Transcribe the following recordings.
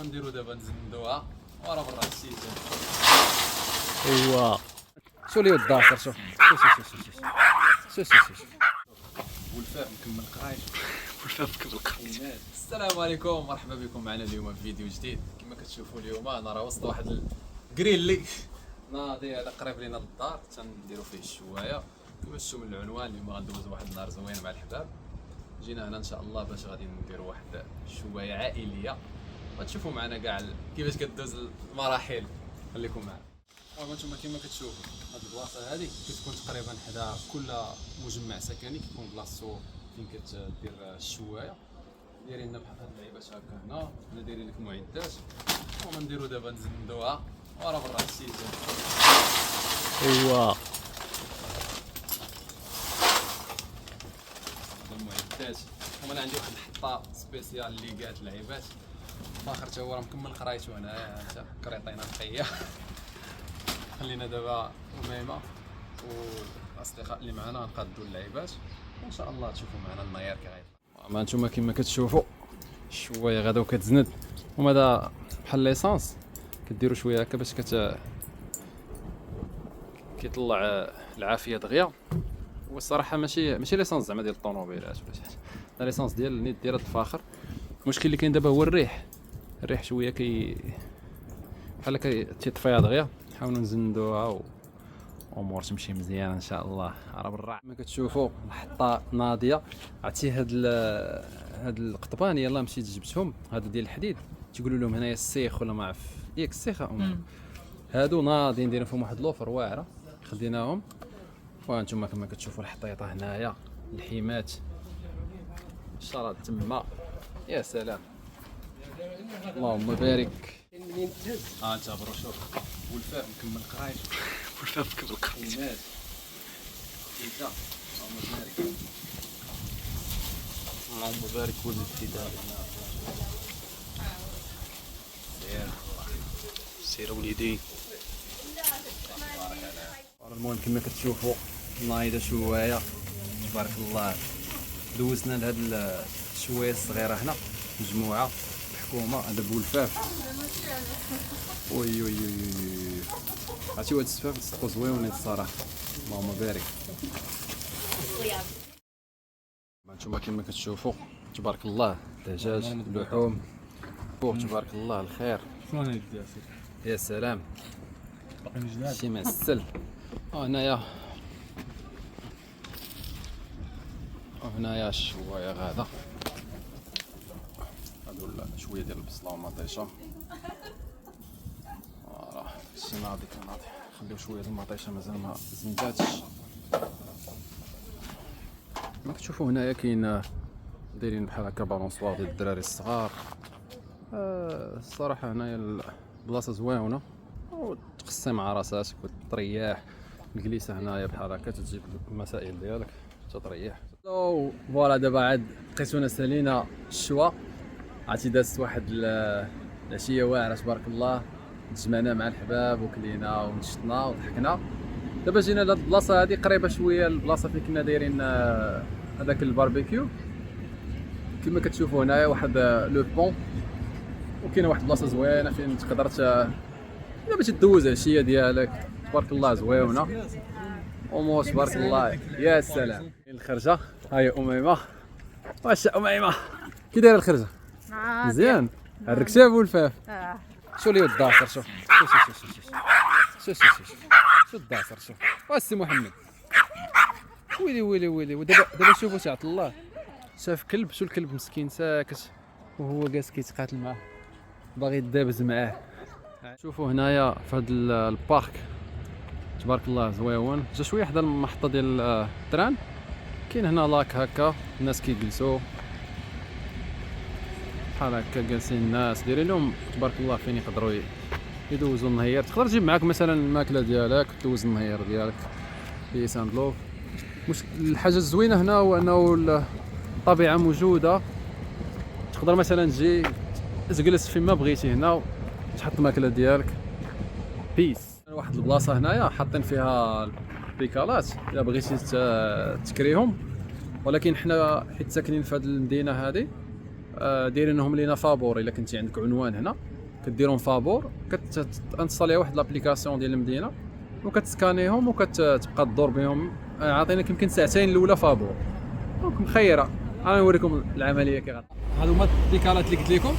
وما نديرو دابا نزندوها ورا برا السيتان. ايوا شو اللي الداخل شوف شوف والفاء مكمل قرايش. والفاف كبر القريت. السلام عليكم، مرحبا بكم معنا اليوم في فيديو جديد. كما كتشوفوا اليوم انا راه وسط واحد الكريلي ناضي على قريب لينا للدار تنديروا فيه الشوايه. كما شفتوا من العنوان اليوم غندوزوا واحد النهار زوين مع الحباب. جينا هنا ان شاء الله باش غادي نديروا واحد الشوايه عائليه، غتشوفوا معنا كاع كيفاش كدوز المراحل. خليكم معنا. وانتم كما كتشوفوا هاد البلاصه هذه كتكون تقريبا حدا كل مجمع سكني كيكون بلاصتو فين كتدير الشوايه. دايرين لنا بحال هاد اللعيبات هكا هنا دايرين لك معدات وما نديرو دابا نزندوها ورا برا السيتان. ايوا المعدات وما انا عندي واحد الحطه سبيسيال اللي قالت اللعيبات فاخر حتى هو راه مكمل قرايته هنايا انت كريطينا نقيه. خلينا دابا أميمة والاصدقاء اللي معنا نقادوا اللعيبات وان شاء الله تشوفوا معنا النيار كي غيطلع. ما نتوما كما كتشوفوا الشوايه غدا وكتزند وماذا بحال ليسانس كديروا شويه هكا باش كيطلع العافيه دغيا. والصراحه ماشي ليسانس زعما ديال الطوموبيلات ولا شي حاجه، لا ليسانس ديال النيت ديال الفاخر. المشكل اللي كاين دابا هو الريح شويه بحال تيطفيها دغيا. نحاولوا نزندوها امور تمشي مزيان ان شاء الله. راه بالراحه كما كتشوفوا الحطه ناضيه. عرفتي هاد القطبان يلاه مشيت جبتهم هادو ديال الحديد تيقولوا لهم هنايا السيخ ولا ما عرف ياك السيخ هادو ناضيين دايرين فيهم واحد لوفر واعره خديناهم. وانتم كما كتشوفوا الحطيطه هنايا الحيمات الشراد تما. يا سلام اللهم بارك. منين تهز انت برو شوف والفاء مكمل قرايش. والفاف كبر القريت. انت اللهم بارك. اللهم بارك ولد الفداء. سير وليدي. المهم كما كتشوفوا نايضه شوايه تبارك الله. دوزنا لهاد الشوايه الصغيره هنا مجموعه الحكومه هذا بولفاف. وي وي وي عرفتي هاد السفاف تصدقوا زويونين الصراحه اللهم بارك. هانتوما كما كتشوفوا تبارك الله الدجاج اللحوم فوق تبارك الله الخير. شلون هادي اسيدي؟ يا سلام باقيين جداد. شي معسل. وهنايا الشوايه غادا هادو شويه ديال البصله والمطيشه. راه شي ناضي كناضي نخليو شويه ديال المطيشه مازال ما زنداتش. كما كتشوفوا هنايا كاين دايرين بحال هكا بالونسوار ديال الدراري الصغار. الصراحه هنايا البلاصه زوينه وتقسم مع راساتك وتريح. الجليسه هنايا بحال هكا تجيب المسائل ديالك تريح. فوالا دابا عاد لقيتونا سالينا الشوا. عرفتي دازت واحد العشيه واعره تبارك الله. تجمعنا مع الحباب وكلينا ونشطنا وضحكنا. دابا جينا لهاد البلاصه هادي قريبه شويه البلاصه فين كنا دايرين هذاك الباربيكيو. كما كتشوفوا هنايا واحد لو بون وكاينه واحد البلاصه زوينه فين تقدر دابا تدوز العشيه ديالك تبارك الله زويونه امور تبارك الله. يا سلام الخرجه هاي اميمه. واش اميمه كي دايره الخرجه؟ مزيان الركشاب والفاف. شو اللي الداخل شوف شو الداخل شوف السي محمد. ويلي ودابا شوفوا تعطل الله شاف كلب. شو الكلب مسكين ساكت وهو جالس كيتقاتل معاه باغي يدابز معاه. شوفوا هنايا في هذا البارك تبارك الله زويون. جا شويه حدا المحطه ديال التران كاين هنا لاك هكا الناس كيجلسوا بحال هكا جالسين الناس دايرين لهم تبارك الله فين يقدروا يدوزوا النهار. تقدر تجيب معاك مثلا الماكله ديالك دوز النهار ديالك في ساندلوف. الحاجه الزوينه هنا هو انه الطبيعه موجوده. تقدر مثلا تجي تجلس فيما بغيتي هنا تحط الماكله ديالك بيس. واحد البلاصه هنايا حاطين فيها البيكالات الا بغيتي تكريهم. ولكن حنا حيت ساكنين في هذه المدينه هذه دايرينهم لينا فابور. الا كنتي عندك عنوان هنا كديرهم فابور، كتانستالي واحد لابليكاسيون ديال المدينه وكتسكانيهم وكتبقى تدور بهم. عاطينك يمكن ساعتين الاولى فابور، دونك مخيره. انا نوريكم العمليه كي غادي. هادو هما البيكالات اللي قلت لكم،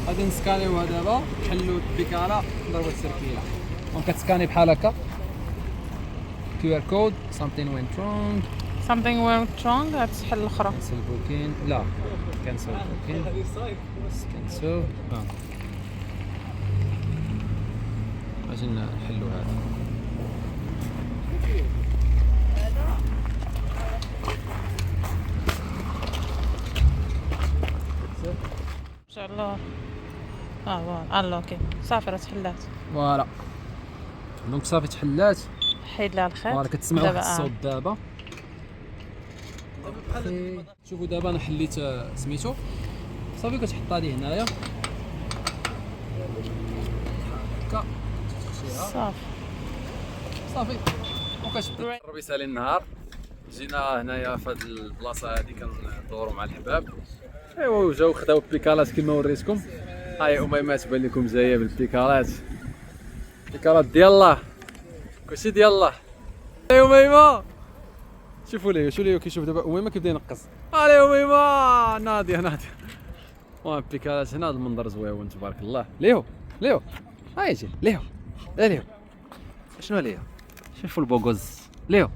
غادي نسكانيوها دابا، نحلوا البيكالا نضربوا السيركيله. دونك كتسكاني بحال هكا QR code something went wrong something went wrong. غتحل الاخرى. cancel booking. لا cancel booking cancel. اجي نحلوا هذا. ان شاء الله. فوالا اوكي صافي راه تحلات. فوالا دونك صافي تحلات. حيد لها الخيط. فوالا كتسمعوا واحد دابا الصوت دابا. شوفوا دابا انا حليت سميتو صافي. كتحط هذه هنايا هكا صافي صافي وكتبدا تقرب يسالي النهار. جينا هنايا في هذه البلاصه هذه كندوروا مع الحباب. ايوا جاو خداو البيكالات كما وريتكم. هاي اميمه تبان لكم جايه بالبيكالات. البيكالات ديال الله، كلشي ديال الله. يا اميمه شوفوا لي شو لي كيشوف دابا اميمه كيبدا ينقص. الي اميمه ناضيه ناضيه. البيكالات هنا المنظر زويون تبارك الله. ليو ليو هاي جي ليو. ليو شنو ليو؟ شوفوا البوغوز ليو.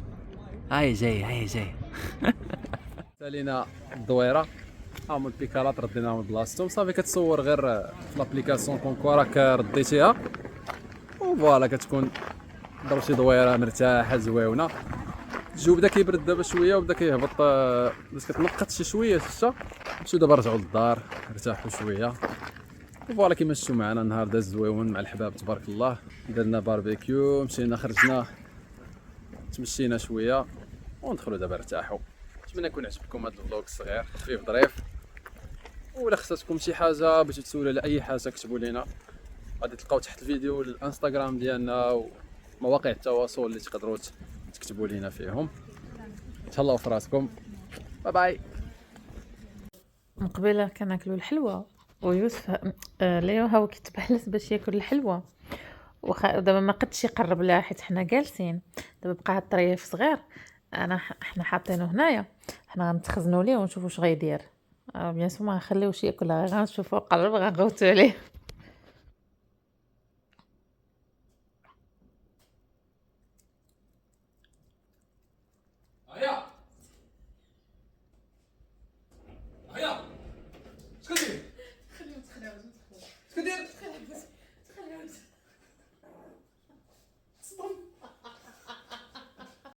هاي جاي هاي جاي. سالينا الدويره. هاهما البيكالات رديناهم لبلاصتهم. صافي كتصور غير في لابليكاسيون كونكوا راك رديتيها وفوالا كتكون ضرب شي دويره مرتاحه زويونه. الجو بدا كيبرد دابا شويه وبدا كيهبط. بس كتنقط شي شويه الشتا. نمشيو دابا نرجعوا للدار نرتاحوا شويه. وفوالا كيما شفتوا معنا النهار داز زويون مع الحباب تبارك الله. درنا باربيكيو، مشينا خرجنا تمشينا شويه وندخلوا دابا نرتاحوا. نتمنى يكون عجبكم هذا الفلوق الصغير خفيف ظريف. ولا خصاتكم شي حاجه بغيتو تسولوا على اي حاجه كتبوا لينا. غادي تلقاو تحت الفيديو الانستغرام ديالنا ومواقع التواصل اللي تقدروا تكتبوا لينا فيهم. تهلاو في راسكم. باي باي. من قبيله كناكلوا الحلوى ويوسف ليو هاو كيتبحلس باش ياكل الحلوى ودابا ما قدش يقرب لها حيت حنا جالسين. دابا بقى هاد الطريف صغير حنا حاطينه هنايا. حنا غنتخزنوا ليه ونشوفوا واش غيدير. بيان سور ما نخليوش ياكلها، غير غنشوفوا قرب غنغوتوا عليه.